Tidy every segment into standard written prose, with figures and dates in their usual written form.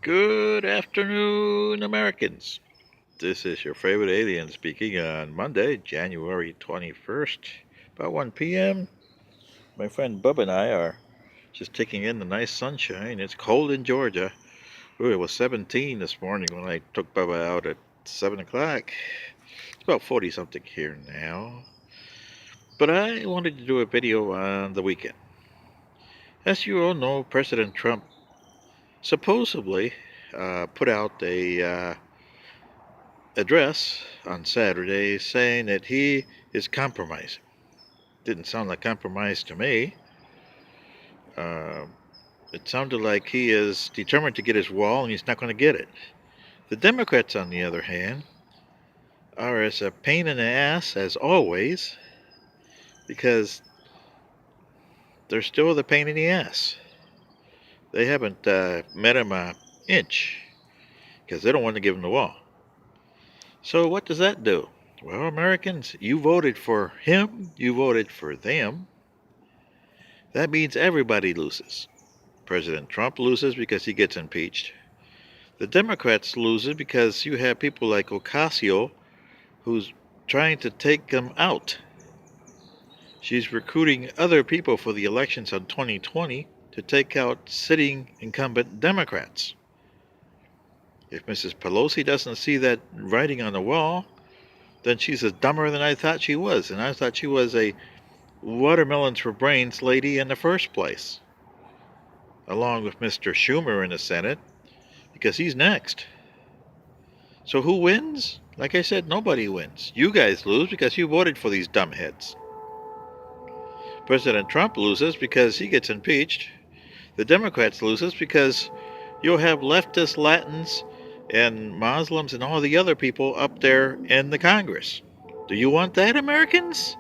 Good afternoon, Americans. This is your favorite alien speaking on Monday, January 21st, about 1 p.m. My friend Bub and I are just taking in the nice sunshine. It's cold in Georgia. Ooh, it was 17 this morning when I took Bubba out at 7 o'clock. It's about 40 something here now. But I wanted to do a video on the weekend. As you all know, President Trump supposedly put out a address on Saturday saying that he is compromising. Didn't sound like compromise to me. Uh, it sounded like he is determined to get his wall and he's not going to get it. The Democrats, on the other hand, are as a pain in the ass as always because they're still the pain in the ass. They haven't met him an inch because they don't want to give him the wall. So, what does that do? Well, Americans, you voted for him, you voted for them. That means everybody loses. President Trump loses because he gets impeached. The Democrats lose because you have people like Ocasio who's trying to take them out. She's recruiting other people for the elections of 2020 to take out sitting incumbent Democrats. If Mrs. Pelosi doesn't see that writing on the wall, then she's dumber than I thought she was. And I thought she was a watermelons for brains lady in the first place, along with Mr. Schumer in the Senate, because he's next. So who wins? Like I said, nobody wins. You guys lose because you voted for these dumbheads. President Trump loses because he gets impeached. The Democrats loses because you'll have leftist Latins and Muslims and all the other people up there in the Congress. Do you want that, Americans?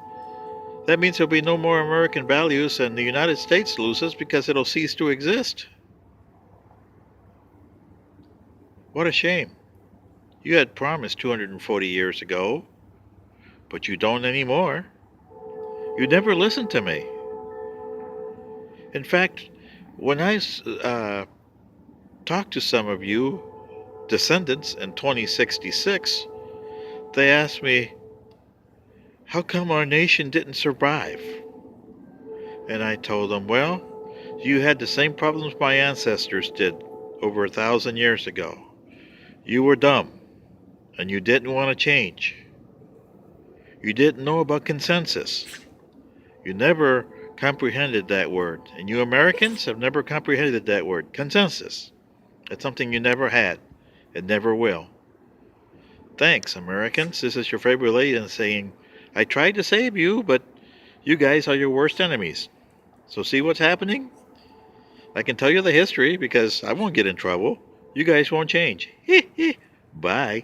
That means there'll be no more American values and the United States loses because it'll cease to exist. What a shame. You had promised 240 years ago, but you don't anymore. You never listened to me. In fact, when I talked to some of you descendants in 2066, they asked me, how come our nation didn't survive? And I told them, well, you had the same problems my ancestors did over 1,000 years ago. You were dumb, and you didn't want to change. You didn't know about consensus. You never comprehended that word. And you Americans have never comprehended that word, consensus. It's something you never had. It never will. Thanks, Americans. This is your favorite lady saying, I tried to save you, but you guys are your worst enemies. So see what's happening? I can tell you the history because I won't get in trouble. You guys won't change. Bye.